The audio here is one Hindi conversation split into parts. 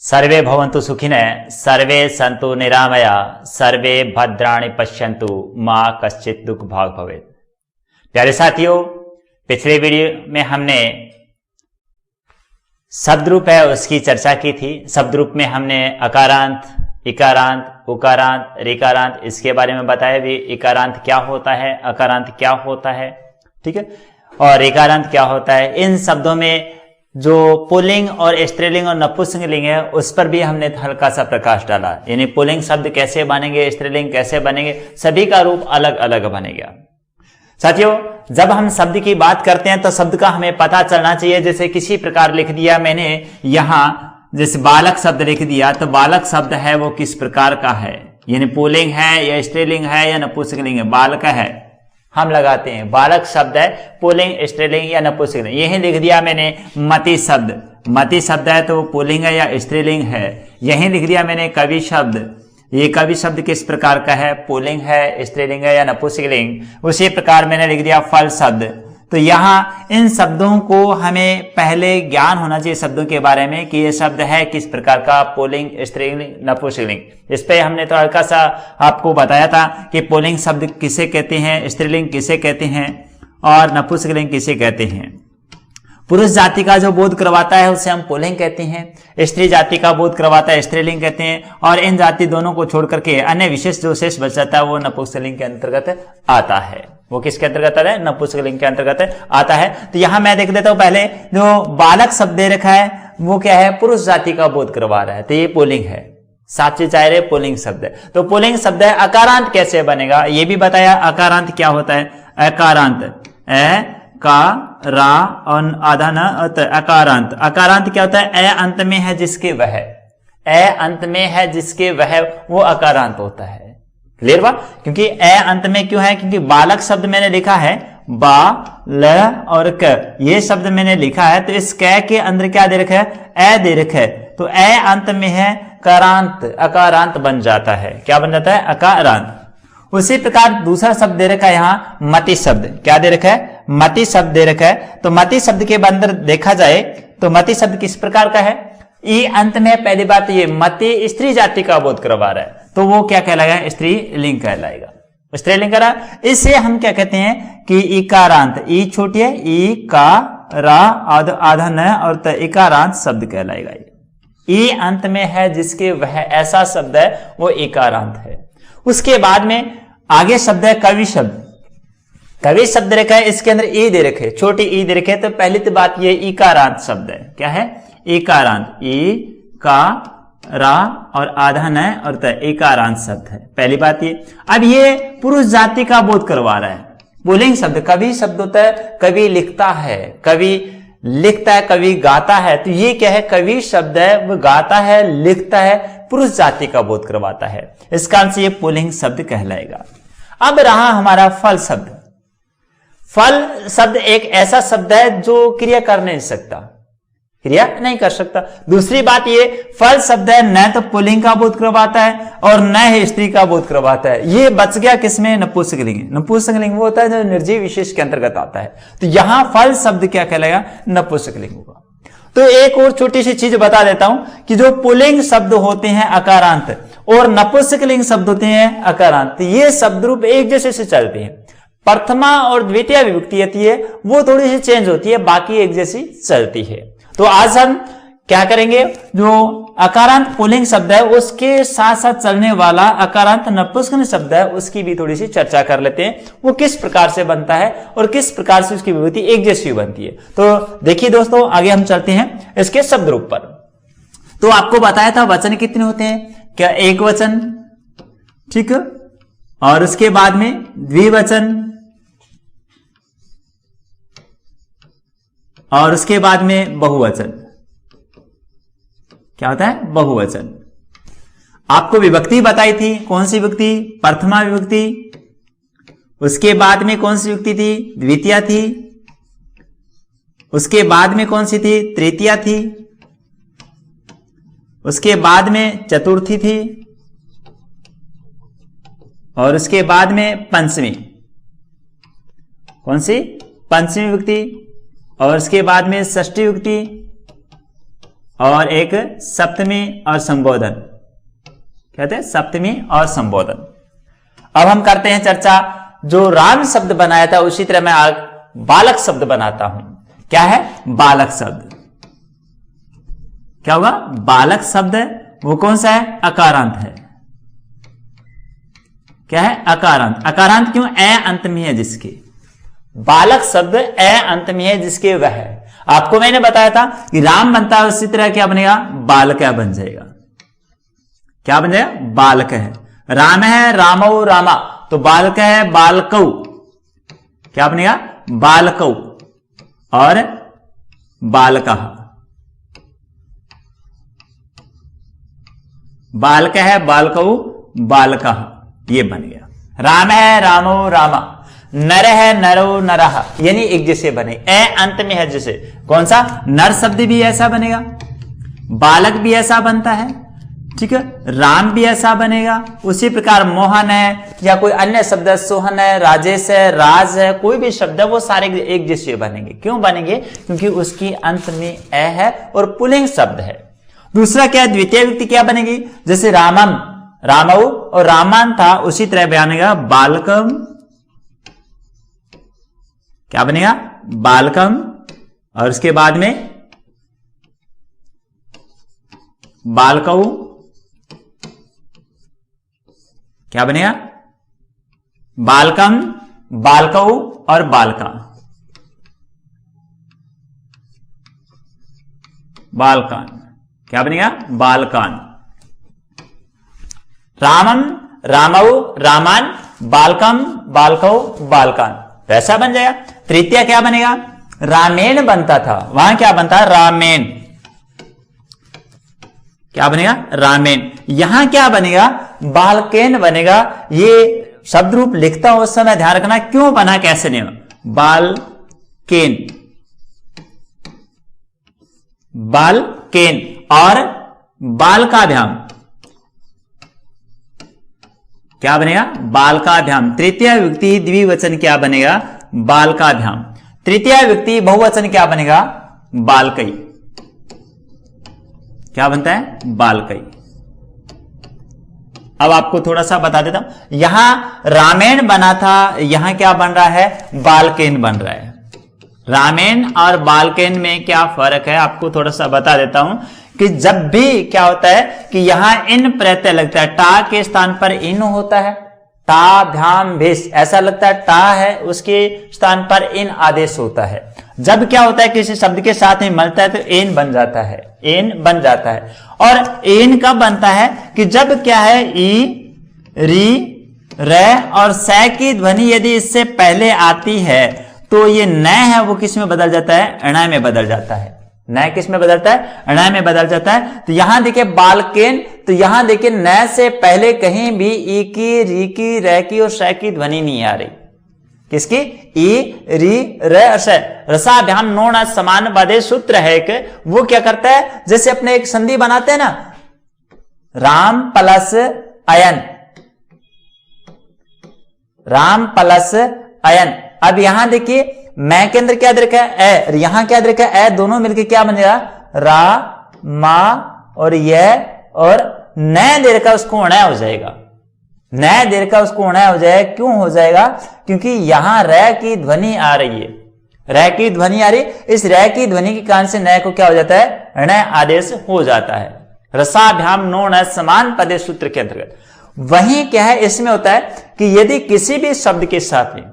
सर्वे भवन्तु सुखिनः, सर्वे सन्तु निरामया, सर्वे भद्राणि पश्यन्तु, मां कश्चित् दुख भाग भवेत्। प्यारे साथियों, पिछले वीडियो में हमने शब्द रूप है उसकी चर्चा की थी। शब्द रूप में हमने अकारांत, इकारांत, उकारांत, ऋकारांत इसके बारे में बताया भी। इकारांत क्या होता है, अकारांत क्या होता है, ठीक है, और ऋकारांत क्या होता है। इन शब्दों में जो पुल्लिंग और स्त्रीलिंग और नपुंसकलिंग है उस पर भी हमने हल्का सा प्रकाश डाला। यानी पुल्लिंग शब्द कैसे बनेंगे, स्त्रीलिंग कैसे बनेंगे, सभी का रूप अलग अलग बनेगा। साथियों, जब हम शब्द की बात करते हैं तो शब्द का हमें पता चलना चाहिए। जैसे किसी प्रकार लिख दिया मैंने यहां, जैसे बालक शब्द लिख दिया, तो बालक शब्द है वो किस प्रकार का है, यानी पुल्लिंग है या स्त्रीलिंग है या नपुंसकलिंग है। बालक है हम लगाते हैं, बालक शब्द है पुल्लिंग, स्त्रीलिंग या नपुंसकलिंग। यही लिख दिया मैंने मति शब्द, मति शब्द है तो वो पुल्लिंग है या स्त्रीलिंग है। यही लिख दिया मैंने कवि शब्द, ये कवि शब्द किस प्रकार का है, पुल्लिंग है, स्त्रीलिंग है या नपुंसकलिंग। उसी प्रकार मैंने लिख दिया फल शब्द। तो यहाँ इन शब्दों को हमें पहले ज्ञान होना चाहिए शब्दों के बारे में कि ये शब्द है किस प्रकार का, पुल्लिंग, स्त्रीलिंग, नपुंसकलिंग। इस पे हमने तो हल्का सा आपको बताया था कि पुल्लिंग शब्द किसे कहते हैं, स्त्रीलिंग किसे कहते हैं और नपुंसकलिंग किसे कहते हैं। पुरुष जाति का जो बोध करवाता है उसे हम पुल्लिंग कहते हैं, स्त्री जाति का बोध करवाता है स्त्रीलिंग कहते हैं, और इन जाति दोनों को छोड़ करके अन्य विशेष जो शेष बच जाता है वो नपुंसकलिंग के अंतर्गत आता है। वो किसके अंतर्गत आता है, नपुंसकलिंग के अंतर्गत आता है। तो यहां मैं देख देता हूं, पहले जो बालक शब्द दे रखा है वो क्या है, पुरुष जाति का बोध करवा रहा है, तो ये पुल्लिंग है। सात से चाह रहे पुल्लिंग शब्द है। तो पुल्लिंग शब्द है। अकारांत कैसे बनेगा ये भी बताया। अकारांत क्या होता है, अकारांत, ए का रा और आधा न अकारांत। अकारांत क्या होता है, ए अंत में है जिसके वह, ए अंत में है जिसके वह, वो अकारांत होता है। क्लियर बा, क्योंकि ए अंत में क्यों है, क्योंकि बालक शब्द मैंने लिखा है बा, ल और क, ये शब्द मैंने लिखा है, तो इस क के अंदर क्या दे रखा है, ए दे रखा है, तो ए अंत में है करांत, अकारांत बन जाता है। क्या बन जाता है, अकारांत। उसी प्रकार दूसरा शब्द दे रखा है यहां मति शब्द। क्या दे रखा है, मति शब्द दे रखा है। तो मति शब्द के अंदर देखा जाए तो मति शब्द किस प्रकार का है, ई अंत में। पहली बात ये मति स्त्री जाति का बोध करवा रहा है, तो वो क्या कहलाएगा, स्त्रीलिंग कहलाएगा, स्त्रीलिंग करा। इससे हम क्या कहते हैं कि इकारांत, ई छोटी है, ई का रा आधा न और त इकारांत शब्द कहलाएगा। ई अंत में है जिसके वह, ऐसा शब्द है वो इकारांत है। उसके बाद में आगे शब्द है कवि शब्द। कवि शब्द रखा है, इसके अंदर ई दे रखे, छोटी ई दे रखे, तो पहली तो बात ये इकारांत शब्द है। क्या है, इकारांत, ई का रा और आधा न और त इकारांत शब्द है। पहली बात ये। अब ये पुरुष जाति का बोध करवा रहा है। पुल्लिंग शब्द कवि शब्द होता है, कवि लिखता है, कवि लिखता है, कवि गाता है, तो ये क्या है, कवि शब्द है, वो गाता है, लिखता है, पुरुष जाति का बोध करवाता है। इस कारण से ये पुल्लिंग शब्द कहलाएगा। अब रहा हमारा फल शब्द। फल शब्द एक ऐसा शब्द है जो क्रिया कर नहीं सकता, क्रिया नहीं कर सकता। दूसरी बात ये, फल शब्द है न तो पुल्लिंग का बोध करवाता है और न ही स्त्री का बोध करवाता है। ये बच गया किसमें, नपुंसकलिंग। नपुंसकलिंग वो होता है जो निर्जीव विशेष के अंतर्गत आता है। तो यहां फल शब्द क्या कहलाएगा, नपुंसकलिंग होगा। तो एक और छोटी सी चीज बता देता हूं कि जो पुल्लिंग शब्द होते हैं अकारांत और नपुंसकलिंग शब्द होते हैं अकारांत, ये शब्द रूप एक जैसे से चलते हैं। प्रथमा और द्वितीय विभक्ति होती है वो थोड़ी सी चेंज होती है, बाकी एक जैसी चलती है। तो आज हम क्या करेंगे, जो अकारांत पुल्लिंग शब्द है उसके साथ साथ चलने वाला अकारांत नपुंसकलिंग शब्द है उसकी भी थोड़ी सी चर्चा कर लेते हैं। वो किस प्रकार से बनता है और किस प्रकार से उसकी विभूति एक जैसी बनती है। तो देखिए दोस्तों, आगे हम चलते हैं इसके शब्द रूप पर। तो आपको बताया था वचन कितने होते हैं, क्या एक वचन, ठीक है, और उसके बाद में द्विवचन, और उसके बाद में बहुवचन। क्या होता है, बहुवचन। आपको विभक्ति बताई थी, कौन सी विभक्ति, प्रथमा विभक्ति। उसके बाद में कौन सी विभक्ति थी, द्वितीया थी। उसके बाद में कौन सी थी, तृतीया थी। उसके बाद में चतुर्थी थी और उसके बाद में पंचमी। कौन सी, पंचमी विभक्ति। और उसके बाद में षष्ठी विभक्ति और एक सप्तमी और संबोधन, कहते हैं सप्तमी और संबोधन। अब हम करते हैं चर्चा, जो राम शब्द बनाया था उसी तरह मैं बालक शब्द बनाता हूं। क्या है बालक शब्द? क्या होगा? बालक शब्द वो कौन सा है? अकारांत है। क्या है? अकारांत। अकारांत क्यों? ए अंत में है जिसके। बालक शब्द ए अंत में है जिसके वह है। आपको मैंने बताया था कि राम बनता है उसी तरह क्या बनेगा? बालक बन जाएगा। क्या बन जाएगा? बालक है। राम है रामौ रामा, तो बालक है बालकौ। क्या बनेगा? बालकौ और बालकः। बालक है बालकौ बालकः, ये बन गया। राम है रामो रामा, नर है नरो नरः, यानी एक जैसे बने। ए अंत में है जैसे। कौन सा? नर शब्द भी ऐसा बनेगा, बालक भी ऐसा बनता है, ठीक है, राम भी ऐसा बनेगा। उसी प्रकार मोहन है या कोई अन्य शब्द है, सोहन है, राजेश है, राज है, कोई भी शब्द है वो सारे एक जैसे बनेंगे। क्यों बनेंगे? क्योंकि उसकी अंत में ए है और पुल्लिंग शब्द है। दूसरा क्या है? द्वितीय व्यक्ति क्या बनेगी? जैसे रामम, रामौ और रामान था, उसी तरह बनेगा बालकम। क्या बनेगा? बालकम। और उसके बाद में बालकौ। क्या बनेगा? बालकम, बालकौ और बालका। बालकान। क्या बनेगा? बालकान। रामम, रामौ, रामान, बालकम, बालकौ, बालकान, वैसा बन जाएगा। तृतीय क्या बनेगा? रामेण बनता था, वहां क्या बनता है? रामेण। क्या बनेगा? रामेण। यहां क्या बनेगा? बालकेन बनेगा। ये शब्द रूप लिखता हूं उस समय ध्यान रखना क्यों बना, कैसे नहीं। बालकेन, बालकेन और बालकाभ्याम। क्या बनेगा? बालकाभ्याम। तृतीय व्यक्ति द्विवचन क्या बनेगा? बालकाभ्याम। तृतीय व्यक्ति बहुवचन क्या बनेगा? बालकई। क्या बनता है? बालकई। अब आपको थोड़ा सा बता देता हूं, यहां रामेण बना था, यहां क्या बन रहा है? बालकेन बन रहा है। रामेण और बालकेन में क्या फर्क है आपको थोड़ा सा बता देता हूं कि जब भी क्या होता है कि यहां इन प्रत्यय लगता है, टा के स्थान पर इन होता है, टा भ्याम भेष, ऐसा लगता है टा है, उसके स्थान पर इन आदेश होता है। जब क्या होता है किसी शब्द के साथ में मिलता है तो एन बन जाता है, एन बन जाता है। और एन कब बनता है? कि जब क्या है ई, री, रे और सै की ध्वनि यदि इससे पहले आती है तो ये न है वो किस में बदल जाता है? अणा में बदल जाता है। न किस में बदलता है? अणा में बदल जाता है। तो यहां देखिए बालकेन, तो यहां देखिए न से पहले कहीं भी ई की, री की, रे की और सै की ध्वनि नहीं आ रही। किसकी? ई, री, रे और सै। रसाभ्याम नोण समान बाधे सूत्र है एक, वो क्या करता है? जैसे अपने एक संधि बनाते हैं ना, राम प्लस अयन, राम प्लस अयन। अब यहां देखिए मैं के अंदर क्या दे रखा है? ए, यहां क्या दे रखा है? ए, दोनों मिलकर क्या बन जाएगा? रा, मा और यह, और न दे रखा उसको अणा हो जाएगा। न दे रखा उसको अणा हो जाएगा। क्यों हो जाएगा? क्योंकि यहां रे की ध्वनि आ रही है, रे की ध्वनि आ रही। इस रे की ध्वनि के कारण से न को क्या हो जाता है? अण आदेश हो जाता है। रसाभ्याम नोण समान पदे सूत्र के अंतर्गत। वहीं क्या है इसमें होता है कि यदि किसी भी शब्द के साथ में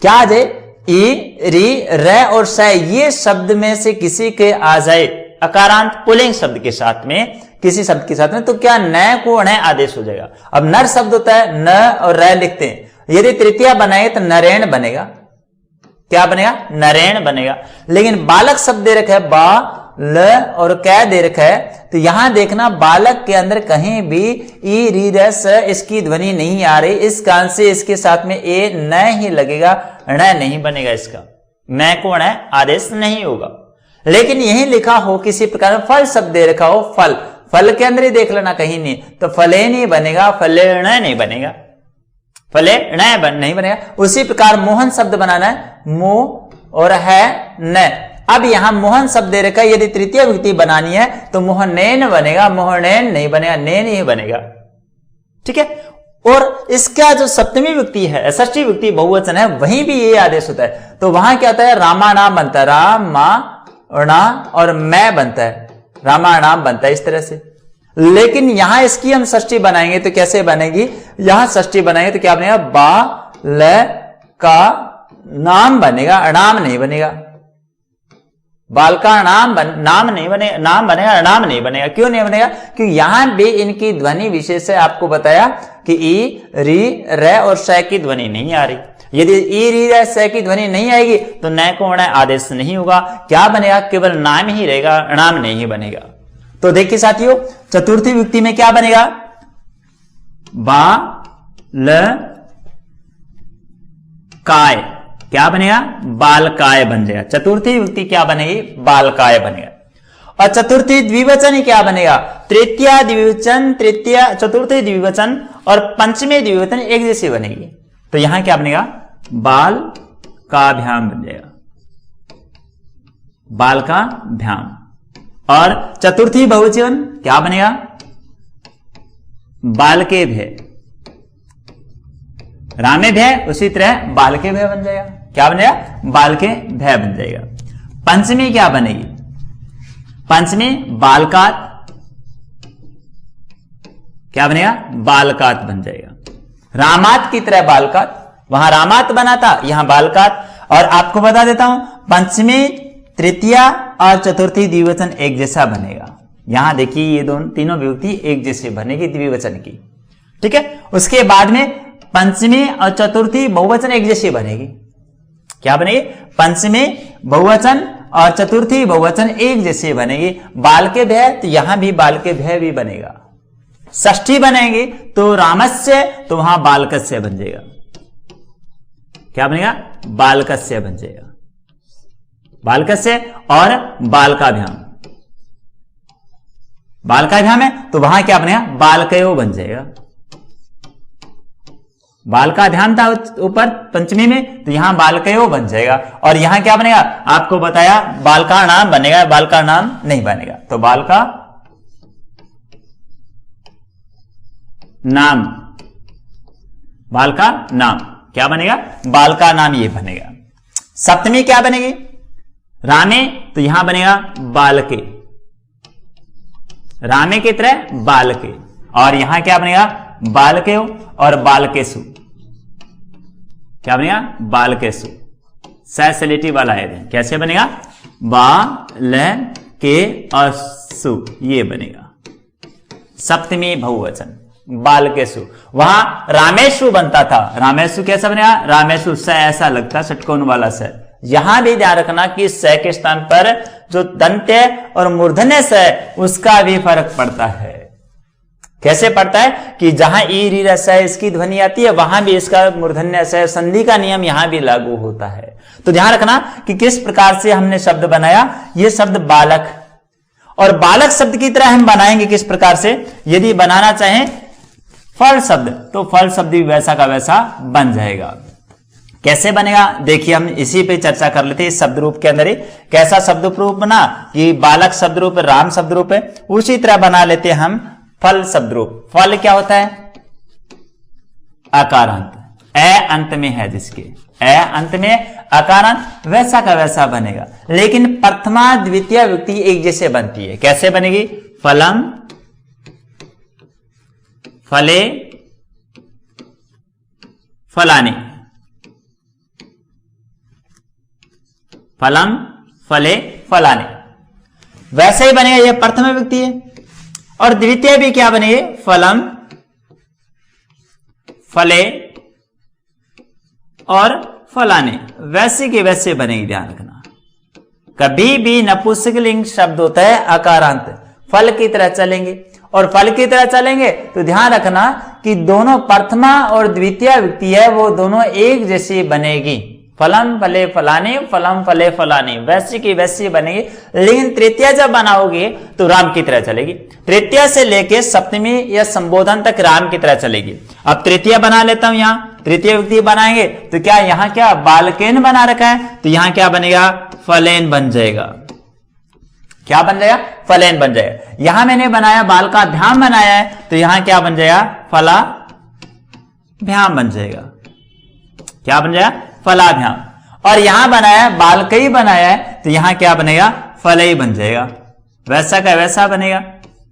क्या आ जाए? ई, री, रे और सै, ये शब्द में से किसी के आ जाए अकारांत पुल्लिंग शब्द के साथ में, किसी शब्द के साथ में, तो क्या न को अण आदेश हो जाएगा। अब नर शब्द होता है, न और रे लिखते हैं। यदि तृतीया बनाए तो नरेण बनेगा। क्या बनेगा? नरेण बनेगा। लेकिन बालक शब्द दे रखा है, बा, ल और कै दे रखा है, तो यहां देखना बालक के अंदर कहीं भी ई, री, रे, स इसकी ध्वनि नहीं आ रही। इस कारण से इसके साथ में ए न ही लगेगा, अण नहीं बनेगा। इसका न को अण आदेश नहीं होगा। लेकिन यही लिखा हो किसी प्रकार फल शब्द दे रखा हो, फल, फल के अंदर ही देख लेना कहीं नहीं, तो फले नहीं बनेगा, फले अण नहीं बनेगा, फले अण नहीं बनेगा। उसी प्रकार मोहन शब्द बनाना है, मो और है न, अब यहां मोहन शब्द दे रखा है, यदि तृतीय विभक्ति बनानी है तो मोहनैन बनेगा, मोहनैन नहीं बनेगा, नैन ही बनेगा। ठीक है। और इसका जो सप्तमी विभक्ति है, षष्ठी विभक्ति बहुवचन है, वहीं भी ये आदेश होता है। तो वहां क्या होता है, रामाणाम बनता है, राम मा और मैं बनता है, रामाणाम बनता है इस तरह से। लेकिन यहां इसकी हम षष्ठी बनाएंगे तो कैसे बनेगी, यहां षष्ठी बनाएंगे तो क्या बनेगा, बा ल का नाम बनेगा, अणाम नहीं बनेगा। बाल का नाम नहीं बनेगा, नाम बनेगा, अणाम नहीं बनेगा। क्यों नहीं बनेगा, क्योंकि यहां भी इनकी ध्वनि विशेष है। आपको बताया कि ई री र और श की ध्वनि नहीं आ रही। यदि ई री र स की ध्वनि नहीं आएगी तो न को अण आदेश नहीं होगा। क्या बनेगा, केवल नाम ही रहेगा, अणाम नहीं बनेगा। तो देखिए साथियों, चतुर्थी विभक्ति में क्या बनेगा, बा ल काय, क्या बनेगा, बालकाय बन जाएगा। चतुर्थी विभक्ति क्या बनेगी, बालकाय बनेगा। और चतुर्थी द्विवचन क्या बनेगा, तृतीय द्विवचन, तृतीय चतुर्थी द्विवचन और पंचमी द्विवचन एक जैसी बनेगी। तो यहां क्या बनेगा, बाल का भ्याम बन जाएगा, बाल का भ्याम। और चतुर्थी बहुवचन क्या बनेगा, बाल के भय, रामे भय, उसी तरह बाल के भय बन जाएगा। क्या बन जाएगा, बाल के भय बन जाएगा। पंचमी क्या बनेगी, पंचमी बालकात, क्या बनेगा, बालकात बन जाएगा। रामात की तरह बालकात, वहां रामात बना था, यहां बालकात। और आपको बता देता हूं, पंचमी तृतीय और चतुर्थी द्विवचन एक जैसा बनेगा। यहां देखिए ये दोनों तीनों विभक्ति एक जैसे बनेगी द्विवचन की। ठीक है। उसके बाद में पंचमी और चतुर्थी बहुवचन एक जैसी बनेगी। क्या बनेगी, पंचमी बहुवचन और चतुर्थी बहुवचन एक जैसी बनेगी। बाल के भय, तो यहां भी बाल के भय भी बनेगा। षष्ठी बनेगी तो रामस्य, तो वहां बालकस्य बन जाएगा। क्या बनेगा, बालकस्य बन जाएगा, बालकस्य। और बालकाभ्याम, बालकाभ्याम है तो वहां क्या बनेगा, बालकयो बन जाएगा। बाल का ध्यान था ऊपर पंचमी में, तो यहां बालकयो बन जाएगा। और यहां क्या बनेगा, आपको बताया बाल का नाम बनेगा, बाल का नाम नहीं बनेगा। तो बाल का नाम, बाल का नाम क्या बनेगा, बाल का नाम ये बनेगा। सप्तमी क्या बनेगी, रामे, तो यहां बनेगा बालके, रामे की तरह बालके। और यहां क्या बनेगा, बालकेयो और बालकेसु, क्या बनेगा, बालकेसु। सैसिलिटी वाला है, कैसे बनेगा, बा ल के और सु, ये बनेगा सप्तमी बहुवचन, बालकेसु। वहां रामेशु बनता था, रामेशु कैसा बनेगा, रामेशु स ऐसा लगता, षटकोण वाला स। यहां भी ध्यान रखना कि स के स्थान पर जो दंत्य और मूर्धन्य स उसका भी फर्क पड़ता है। कैसे पड़ता है कि जहां ई री रस है इसकी ध्वनि आती है, वहां भी इसका मूर्धन्य से संधि का नियम यहां भी लागू होता है। तो ध्यान रखना कि किस प्रकार से हमने शब्द बनाया। यह शब्द बालक, और बालक शब्द की तरह हम बनाएंगे किस प्रकार से, यदि बनाना चाहें फल शब्द, तो फल शब्द भी वैसा का वैसा बन जाएगा। कैसे बनेगा, देखिए हम इसी पे चर्चा कर लेते हैं। इस शब्द रूप के अंदर ही कैसा शब्द रूप बना कि बालक शब्द रूप, राम शब्द रूप है, उसी तरह बना लेते हैं हम फल शब्द रूप। फल क्या होता है, अकारांत, ए अंत में है जिसके, ए अंत में अकारांत, वैसा का वैसा बनेगा। लेकिन प्रथमा द्वितीय विभक्ति एक जैसे बनती है। कैसे बनेगी, फलम, फले, फलाने, फलम, फले, फलाने, वैसे ही बनेगा। यह प्रथम विभक्ति है। और द्वितीय भी क्या बनेगी, फलम, फले और फलाने, वैसे के वैसे बनेगी। ध्यान रखना, कभी भी नपुंसकलिंग शब्द होता है अकारांत, फल की तरह चलेंगे। और फल की तरह चलेंगे तो ध्यान रखना कि दोनों प्रथमा और द्वितीय विभक्ति है वो दोनों एक जैसी बनेगी। फलम फले फलाने, फलम फले फलाने, वैसी की वैसी बनेगी। लेकिन तृतीय जब बनाओगे तो राम की तरह चलेगी। तृतीय से लेके सप्तमी या संबोधन तक राम की तरह चलेगी। अब तृतीय बना लेता हूं यहां, तृतीय विभक्ति बनाएंगे तो क्या यहां क्या बालकेन बना रखा है, तो यहां क्या बनेगा फलेन बन जाएगा। क्या बन जाएगा, फलेन बन जाएगा। यहां मैंने बनाया बालकाभ्याम बनाया है तो यहां क्या बन जाएगा, फलाभ्याम बन जाएगा। क्या बन जाएगा, फलाभ्याम। और यहां बनाया बालकई बनाया है तो यहां क्या बनेगा, फलई बन जाएगा। वैसा का वैसा बनेगा,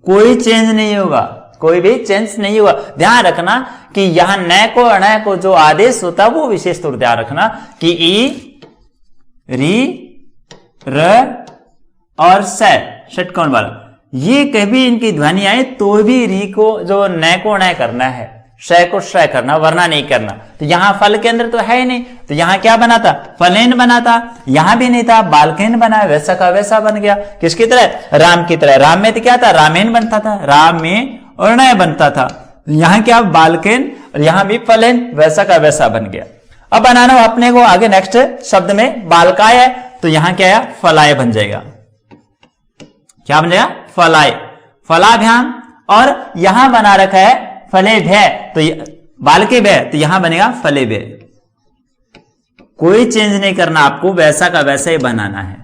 कोई चेंज नहीं होगा, कोई भी चेंज नहीं होगा। ध्यान रखना कि यहां न को अण को जो आदेश होता है वो विशेष तौर ध्यान रखना कि ई, री, र और षटकोण वाला, ये कभी इनकी ध्वनि आए तो भी री को जो न को न करना है, श को श करना, वरना नहीं करना। तो यहां फल के अंदर तो है ही नहीं, तो यहां क्या बना था, फलेन बना था। यहां भी नहीं था, बालकेन बना, वैसा का वैसा बन गया। किसकी तरह, राम की तरह। राम में तो क्या था, रामेन बनता था, राम में और नय बनता था। यहां क्या बालकेन और यहां भी फलेन, वैसा का वैसा बन गया। अब बनाना अपने को आगे नेक्स्ट शब्द में बालकाय है तो यहां क्या है, फलाय बन जाएगा। क्या बन जाएगा, फलाय, फलाभ्याम। और यहां बना रखा है फले भय, तो बालके भय, तो यहां बनेगा फले भय। कोई चेंज नहीं करना आपको, वैसा का वैसा ही बनाना है।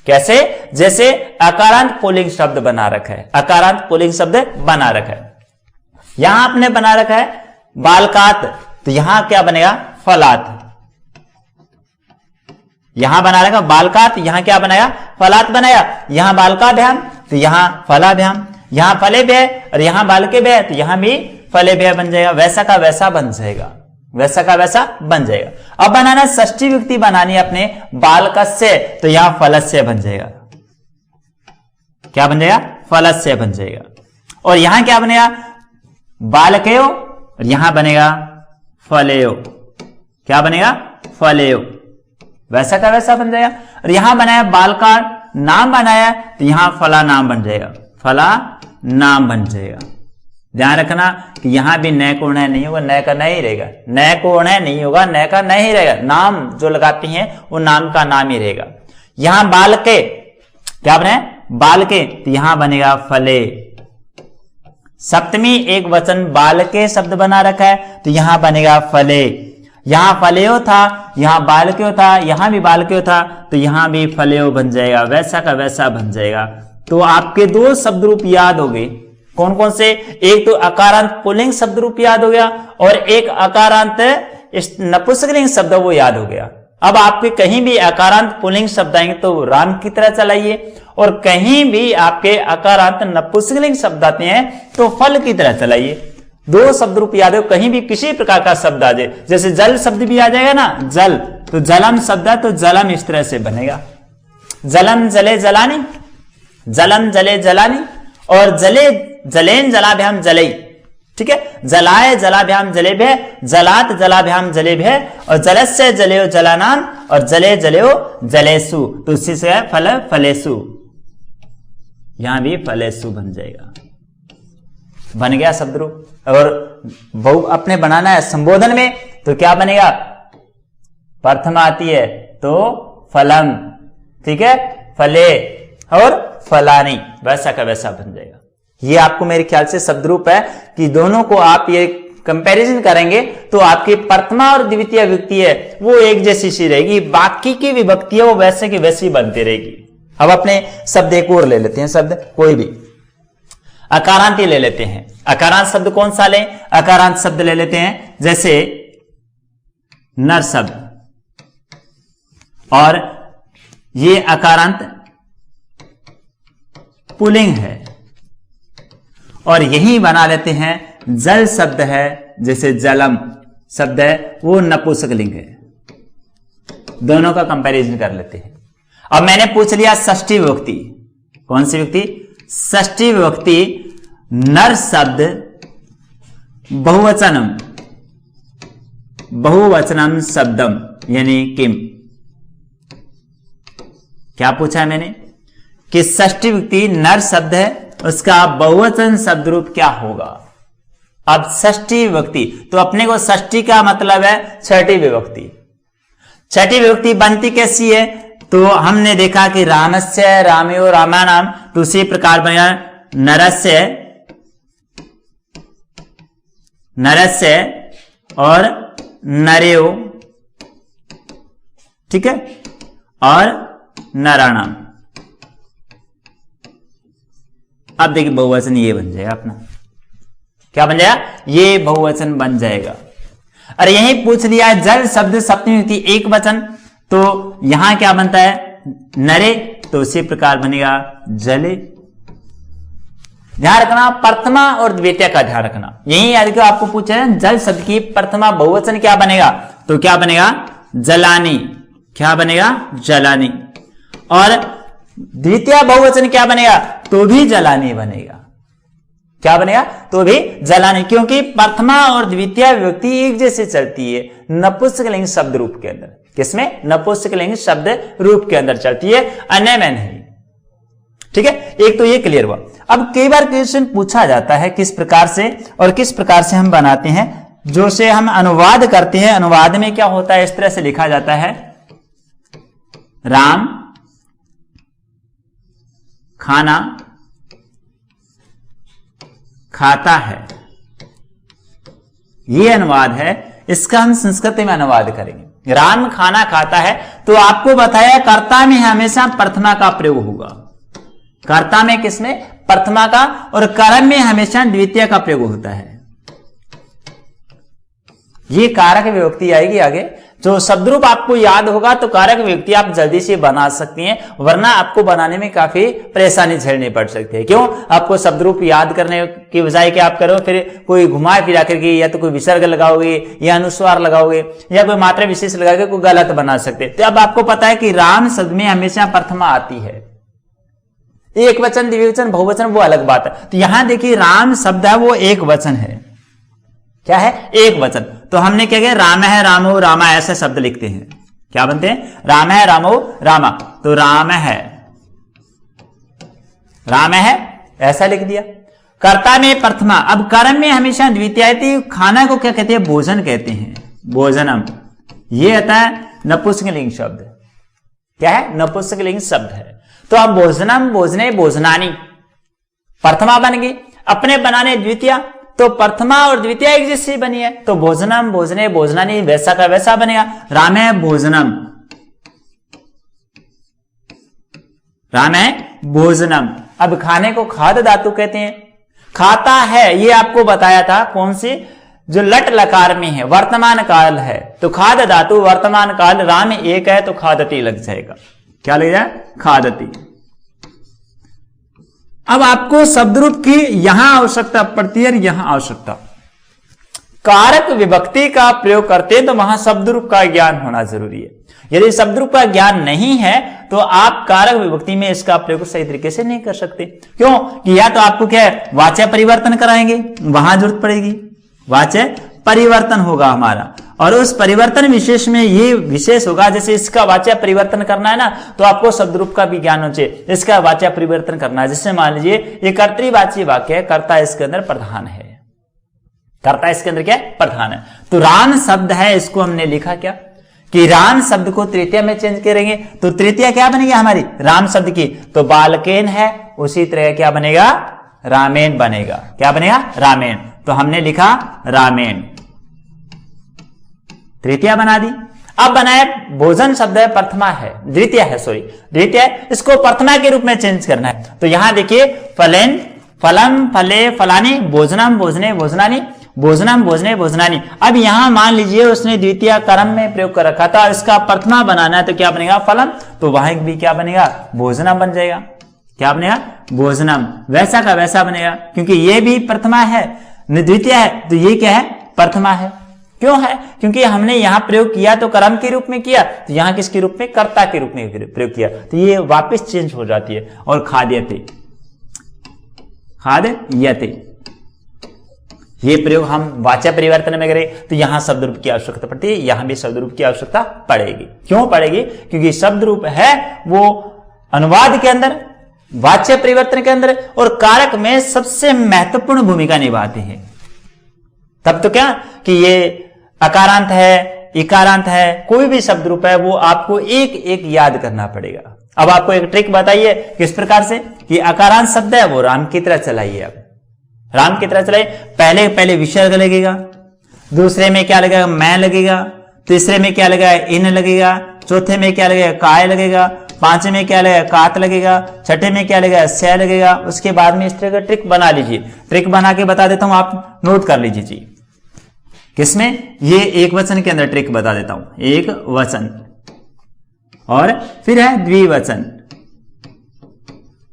कैसे, जैसे अकारांत पुल्लिंग शब्द बना रखा है, अकारांत पुल्लिंग शब्द बना रखा है। यहां आपने बना रखा है बालकात, तो यहां क्या बनेगा, फलात। यहां बना रखा बालकात, यहां क्या बनाया, फलात बनाया। यहां बालकाभ्याम तो यहां फलाभ्याम, यहां फले भय और यहां बालके भय, तो यहां भी फले भय बन जाएगा। वैसा का वैसा बन जाएगा, वैसा का वैसा बन जाएगा। अब बनाना षष्ठी विभक्ति बनानी अपने बालकस्य, तो यहां फलस्य बन जाएगा। क्या बन जाएगा, फलस्य बन जाएगा। और यहां क्या बनेगा, बालकयो और यहां बनेगा फलेयो। क्या बनेगा, फलेयो, वैसा का वैसा बन जाएगा। और यहां बनाया बालका नाम बनाया तो यहां फला नाम बन जाएगा, फला नाम बन जाएगा। ध्यान रखना कि यहां भी न को न नहीं होगा, न का न ही रहेगा, न को न नहीं होगा, न का न ही रहेगा। नाम जो लगाते हैं वो नाम का नाम ही रहेगा। यहां बालके, क्या बने, बालके, तो यहां बनेगा फले। सप्तमी एक वचन बालके शब्द बना रखा है तो यहां बनेगा फले। यहां फलेयो था, यहां बालक्यो था, यहां भी बालक्यो था, तो यहां भी फलेयो बन जाएगा। वैसा का वैसा बन जाएगा। तो आपके दो शब्द रूप याद हो गए। कौन कौन से, एक तो अकारांत पुल्लिंग शब्द रूप याद हो गया और एक अकारांत नपुंसकलिंग शब्द वो याद हो गया। अब आपके कहीं भी अकारांत पुल्लिंग शब्द आएंगे तो राम की तरह चलाइए, और कहीं भी आपके अकारांत नपुंसकलिंग शब्द आते हैं तो फल की तरह चलाइए। दो शब्द रूप याद हो, कहीं भी किसी प्रकार का शब्द आ जाए, जैसे जल शब्द भी आ जाएगा ना, जल, तो जलम शब्द है तो जलम इस तरह से बनेगा, जलम जले जलानी, जलम जले जलानी। और जले जलेन जलाभ्याम जलई, ठीक है, जलाए जलाभ्याम जलेभ्य, जलात जलाभ्याम जलेभ्य, और जलस्य जलेयो जलानान, और जले जलेयो जलेसु, तो उससे से फल फलेसु। यहां भी फलेसु बन जाएगा, बन गया शब्द रूप। और बहु अपने बनाना है संबोधन में तो क्या बनेगा, प्रथम आती है तो फलम, ठीक है, फले और फलानी, वैसा का वैसा बन जाएगा। ये आपको मेरे ख्याल से शब्द रूप है कि दोनों को आप ये कंपैरिजन करेंगे तो आपकी प्रथमा और द्वितीय विभक्ति है वो एक जैसी सी रहेगी, बाकी की विभक्ति है वो वैसे की वैसी बनती रहेगी। अब अपने शब्द एक और ले लेते हैं, शब्द कोई भी अकारांत ही ले लेते हैं। अकारांत शब्द कौन सा लें, अकारांत शब्द ले लेते हैं जैसे नर शब्द, और ये अकारांत पुल्लिंग है। और यही बना लेते हैं जल शब्द है, जैसे जलम शब्द है वो नपुंसकलिंग है। दोनों का कंपैरिजन कर लेते हैं। अब मैंने पूछ लिया षष्ठी विभक्ति, कौन सी विभक्ति, षष्ठी विभक्ति नर शब्द बहुवचनम, बहुवचनम शब्दम यानी किम। क्या पूछा है मैंने कि षष्ठी विभक्ति नर शब्द है, उसका बहुवचन शब्द रूप क्या होगा। अब षष्ठी विभक्ति, तो अपने को षष्ठी का मतलब है छठी विभक्ति। छठी विभक्ति बनती कैसी है, तो हमने देखा कि रामस्य रामयो रामानाम, तो उसी प्रकार बना नरस्य, नरस्य और नरेयो, ठीक है, और नराणाम। अब देखिए बहुवचन ये बन जाएगा अपना, क्या बन जाएगा, ये बहुवचन बन जाएगा। और यही पूछ लिया जल शब्द सप्तमी विभक्ति एक वचन, तो यहां क्या बनता है, नरे, तो उसी प्रकार बनेगा जले। ध्यान रखना प्रथमा और द्वितीय का ध्यान रखना। यही याद करो, आपको पूछा है जल शब्द की प्रथमा बहुवचन क्या बनेगा, तो क्या बनेगा, जलानी। क्या बनेगा, जलानी। और द्वितीय बहुवचन क्या बनेगा, तो भी जलानी बनेगा। क्या बनेगा, तो भी जलानी, क्योंकि प्रथमा और द्वितीय विभक्ति एक जैसे चलती है नपुंसकलिंग शब्द रूप के अंदर। किसमें, नपुंसकलिंग शब्द रूप के अंदर चलती है, अन्य में नहीं। ठीक है, एक तो ये क्लियर हुआ। अब कई बार क्वेश्चन पूछा जाता है किस प्रकार से, और किस प्रकार से हम बनाते हैं, जो से हम अनुवाद करते हैं। अनुवाद में क्या होता है, इस तरह से लिखा जाता है, राम खाना खाता है, ये अनुवाद है। इसका हम संस्कृत में अनुवाद करेंगे। राम खाना खाता है, तो आपको बताया कर्ता में हमेशा प्रथमा का प्रयोग होगा। कर्ता में किसमें, प्रथमा का, और कर्म में हमेशा द्वितीय का प्रयोग होता है। ये कारक विभक्ति आएगी आगे। जो शब्द रूप आपको याद होगा तो कारक विभक्ति आप जल्दी से बना सकती हैं, वरना आपको बनाने में काफी परेशानी झेलनी पड़ सकती है। क्यों, आपको शब्द रूप याद करने की बजाय क्या आप करो, फिर कोई घुमा फिरा करके या तो कोई विसर्ग लगाओगे या अनुस्वार लगाओगे या कोई मात्रा विशेष लगा के कोई गलत बना सकते। तो अब आपको पता है कि राम शब्द में हमेशा प्रथमा आती है। एक वचन, द्विवचन, बहुवचन वो अलग बात है। तो यहां देखिए राम शब्द है वो एक वचन है। क्या है, एक वचन। तो हमने क्या किया, राम है, रामो, रामा, ऐसे शब्द लिखते हैं। क्या बनते हैं, राम है, रामो, रामा। तो राम है, राम है, ऐसा लिख दिया। कर्ता में प्रथमा। अब कर्म में हमेशा द्वितीय। खाना को क्या कहते हैं, भोजन कहते हैं, भोजनम। ये आता है नपुंसकलिंग शब्द। क्या है, नपुंसकलिंग शब्द है। तो अब भोजनम, भोजने, भोजनानी, प्रथमा बन गई। अपने बनाने द्वितीय, तो प्रथमा और द्वितीय एक जैसी बनी है, तो भोजनम, भोजने, भोजनानी, वैसा का वैसा बनेगा। राम है भोजनम, राम है भोजनम। अब खाने को खाद धातु कहते हैं। खाता है, ये आपको बताया था कौन सी, जो लट लकार में है, वर्तमान काल है। तो खाद धातु वर्तमान काल, राम एक है तो खादती लग जाएगा। क्या लग जाए, खादती। अब आपको शब्द रूप की यहां आवश्यकता पड़ती है, यहां आवश्यकता। कारक विभक्ति का प्रयोग करते हैं तो वहां शब्द रूप का ज्ञान होना जरूरी है। यदि शब्द रूप का ज्ञान नहीं है तो आप कारक विभक्ति में इसका प्रयोग सही तरीके से नहीं कर सकते। क्यों कि या तो आपको क्या है, वाच्य परिवर्तन कराएंगे, वहां जरूरत पड़ेगी, वाच्य परिवर्तन होगा हमारा। और उस परिवर्तन विशेष में ये विशेष होगा, जैसे इसका वाच्य परिवर्तन करना है ना, तो आपको शब्द रूप का भी ज्ञान होना चाहिए। इसका वाच्य परिवर्तन करना है, जैसे मान लीजिए ये कर्तृवाची वाक्य है, कर्ता इसके अंदर प्रधान है, कर्ता इसके अंदर क्या है, प्रधान है। तो राम शब्द है, इसको हमने लिखा क्या कि राम शब्द को तृतीय में चेंज करेंगे, तो तृतीय क्या बनेगी हमारी, राम शब्द की। तो बालकेन है, उसी तरह क्या बनेगा, रामेण बनेगा। क्या बनेगा, रामेण। तो हमने लिखा रामेण, तृतीया बना दी। अब बनाए भोजन शब्द है, प्रथमा है, द्वितीय है, सॉरी द्वितीय, इसको प्रथमा के रूप में चेंज करना है। तो यहां देखिए फलेन, फलम, फले, फलानी, भोजनम, भोजने, भोजनानी, भोजनम, भोजने, भोजनानी। अब यहां मान लीजिए उसने द्वितीय कर्म में प्रयोग कर रखा था, इसका प्रथमा बनाना है तो क्या बनेगा, फलम। तो वहां भी क्या बनेगा, भोजनम बन जाएगा। क्या बनेगा, भोजनम, वैसा का वैसा बनेगा, क्योंकि ये भी प्रथमा है, द्वितीय है, तो ये क्या है, प्रथमा है। क्यों है, क्योंकि हमने यहां प्रयोग किया तो कर्म के रूप में किया, तो यहां किसके रूप में, कर्ता के रूप में प्रयोग किया, तो ये वापस चेंज हो जाती है। और खाद्यते, खाद्यते, ये प्रयोग हम वाच्य परिवर्तन में करें तो यहां शब्द रूप की आवश्यकता पड़ती है, यहां भी शब्द रूप की आवश्यकता पड़ेगी। क्यों पड़ेगी, क्योंकि शब्द रूप है वो अनुवाद के अंदर, वाच्य परिवर्तन के अंदर और कारक में सबसे महत्वपूर्ण भूमिका निभाते हैं। तब तो क्या कि ये अकारांत है, इकारांत है, कोई भी शब्द रूप है वो आपको एक एक याद करना पड़ेगा। अब आपको एक ट्रिक बताइए किस प्रकार से, कि अकारांत शब्द है वो राम की तरह चलाइए। अब राम की तरह चलाइए, पहले विसर्ग लगेगा, दूसरे में क्या लगेगा, मैं लगेगा। तीसरे में क्या लगेगा, इन लगेगा। चौथे में क्या लगेगा, काय लगेगा। पांचवें में क्या लगेगा, कात लगेगा। छठे में क्या लगेगा, से लगेगा। उसके बाद में इस तरह का ट्रिक बना लीजिए। ट्रिक बना के बता देता हूं, आप नोट कर लीजिए जी। किसमें, ये एक वचन के अंदर ट्रिक बता देता हूं। एक वचन और फिर है द्विवचन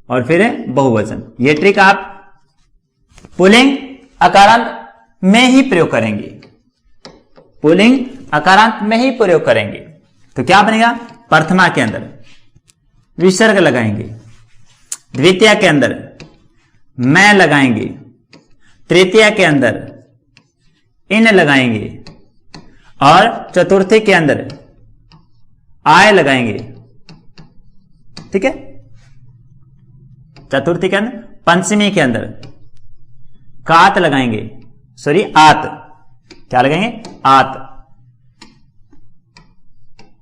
और फिर है बहुवचन। ये ट्रिक आप पुल्लिंग अकारांत में ही प्रयोग करेंगे। पुल्लिंग अकारांत में ही प्रयोग करेंगे तो क्या बनेगा, प्रथमा के अंदर विसर्ग लगाएंगे, द्वितीय के अंदर मैं लगाएंगे, तृतीय के अंदर इन लगाएंगे और चतुर्थी के अंदर आय लगाएंगे। ठीक है, चतुर्थी के अंदर। पंचमी के अंदर कात लगाएंगे, सॉरी आत, क्या लगाएंगे, आत,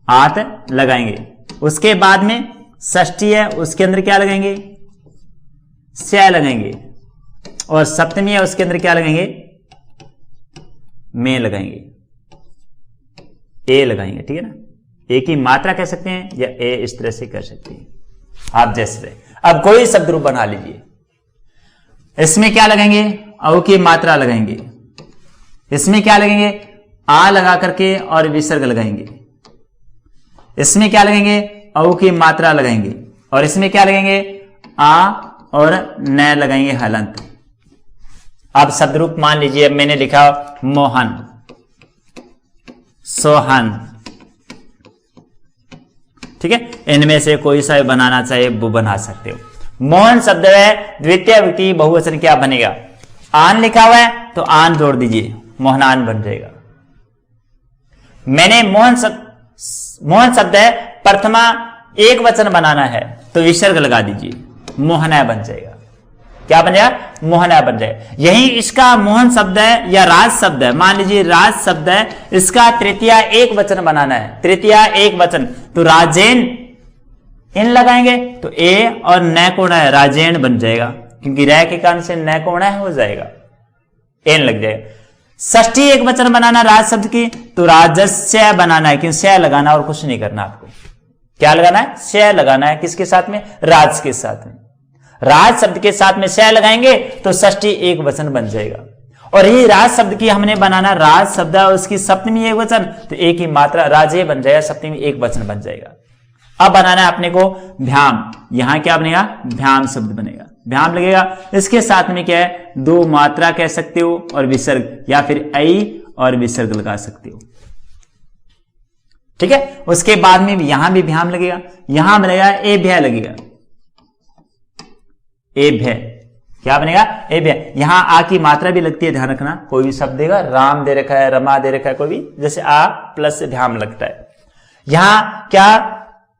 आत लगाएंगे। उसके बाद में षष्ठी है, उसके अंदर क्या लगाएंगे, से लगाएंगे। और सप्तमी है, उसके अंदर क्या लगाएंगे, में लगाएंगे, ए लगाएंगे। ठीक है ना, ए की मात्रा कह सकते हैं या ए इस तरह से कर सकते हैं आप जैसे। अब कोई शब्द रूप बना लीजिए। इसमें क्या लगाएंगे, औ की मात्रा लगाएंगे। इसमें क्या लगेंगे, आ लगा करके और विसर्ग लगाएंगे। इसमें क्या लगेंगे, औ की मात्रा लगाएंगे। और इसमें क्या लगेंगे, आ और न लगाएंगे हलंत। अब शब्द रूप मान लीजिए, मैंने लिखा मोहन, सोहन। ठीक है, इनमें से कोई सा बनाना चाहे वो बना सकते हो। मोहन शब्द है, द्वितीय व्यक्ति बहुवचन क्या बनेगा, आन लिखा हुआ है तो आन जोड़ दीजिए, मोहनान बन जाएगा। मैंने मोहन शब्द है, प्रथमा एक वचन बनाना है तो विसर्ग लगा दीजिए, मोहना बन जाएगा। क्या बन जाएगा, मोहना बन जाएगा। यही इसका मोहन शब्द है या राज शब्द है, मान लीजिए राज शब्द है, इसका तृतीय एक वचन बनाना है, तृतीय एक वचन तो राजेन इन लगाएंगे तो ए और न कोण है, राजेन बन जाएगा, क्योंकि रै के कारण से न कोण हो जाएगा, एन लग जाएगा। षष्ठी एक वचन बनाना राज शब्द की तो राजस्य बनाना है, क्योंकि से लगाना और कुछ नहीं करना आपको। क्या लगाना है, से लगाना है, किसके साथ में, राज के साथ में। राज शब्द के साथ में से लगाएंगे तो षष्ठी एक वचन बन जाएगा। और यही राज शब्द की हमने बनाना, राज शब्द है उसकी सप्तमी एक वचन तो एक ही मात्रा राजे बन जाएगा, सप्तमी एक वचन बन जाएगा। अब बनाना है अपने को भ्याम, यहां क्या बनेगा, भ्याम शब्द बनेगा, भ्याम लगेगा। इसके साथ में क्या है, दो मात्रा कह सकते हो और विसर्ग, या फिर ऐ और विसर्ग लगा सकते हो। ठीक है, उसके बाद में यहां भी भ्याम लगेगा, यहां बनेगा ए भय लगेगा, ए भय, क्या बनेगा, ए भय। यहां आ की मात्रा भी लगती है, ध्यान रखना। कोई भी शब्द देगा, राम दे रखा है, रमा दे रखा है, कोई भी जैसे आ प्लस भ्याम लगता है। यहां क्या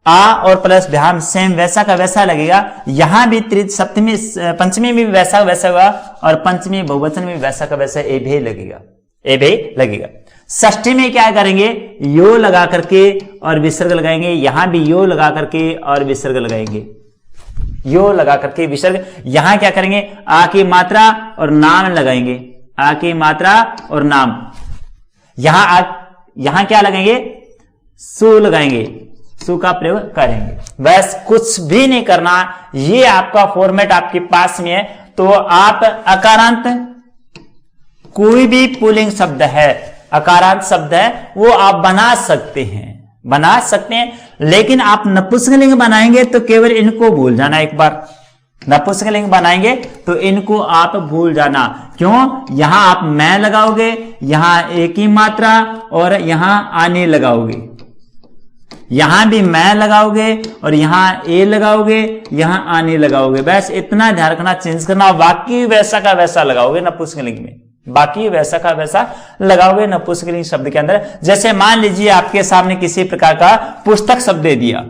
आ और प्लस भ्याम सेम वैसा का वैसा लगेगा। यहां भी सप्तमी पंचमी में भी वैसा वैसा होगा और पंचमी बहुवचन में भी वैसा का वैसा ए भय लगेगा, ए भय लगेगा। षष्ठी में क्या करेंगे, यो लगा करके और विसर्ग लगाएंगे, यहां भी यो लगा करके और विसर्ग लगाएंगे, यो लगा करके विसर्ग। यहां क्या करेंगे, आ की मात्रा और नाम लगाएंगे, आ की मात्रा और नाम। यहां क्या लगाएंगे, सु लगाएंगे, सु का प्रयोग करेंगे। बस कुछ भी नहीं करना, ये आपका फॉर्मेट आपके पास में है। तो आप अकारांत कोई भी पुल्लिंग शब्द है, अकारांत शब्द है, वो आप बना सकते हैं, बना सकते हैं। लेकिन आप नपुंसकलिंग बनाएंगे तो केवल इनको भूल जाना। एक बार नपुंसकलिंग बनाएंगे तो इनको आप भूल जाना। क्यों, यहां आप मैं लगाओगे, यहां एक ही मात्रा और यहां आने लगाओगे, यहां भी मैं लगाओगे और यहां ए लगाओगे, यहां आने लगाओगे। बस इतना ध्यान रखना, चेंज करना। बाकी वैसा का वैसा लगाओगे नपुंसकलिंग में, बाकी वैसा का वैसा लगाओगे नपुंसकलिंग शब्द के अंदर। जैसे मान लीजिए आपके सामने किसी प्रकार का पुस्तक शब्द दे दिया,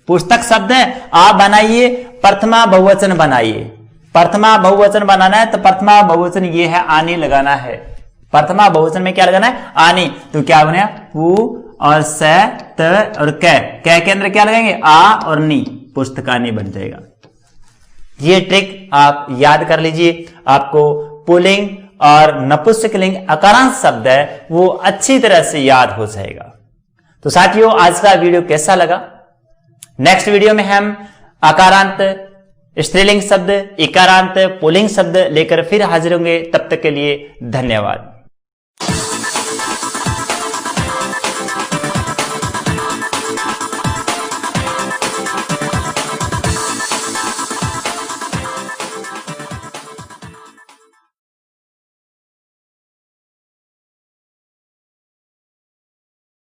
पुस्तक शब्द है, आप बनाइए प्रथमा बहुवचन बनाइए। प्रथमा बहुवचन बनाना है तो प्रथमा बहुवचन ये है, आने लगाना है। प्रथमा बहुवचन में क्या लगाना है, आने। तो क्या बने, पू और स त और कै के अंदर क्या लगाएंगे, आ और नी, पुस्तकानी बन जाएगा। ये ट्रिक आप याद कर लीजिए। आपको पुल्लिंग और नपुंसकलिंग अकारांत शब्द है वो अच्छी तरह से याद हो जाएगा। तो साथियों, आज का वीडियो कैसा लगा? नेक्स्ट वीडियो में हम अकारांत स्त्रीलिंग शब्द, इकारांत पुल्लिंग शब्द लेकर फिर हाजिर होंगे। तब तक के लिए धन्यवाद।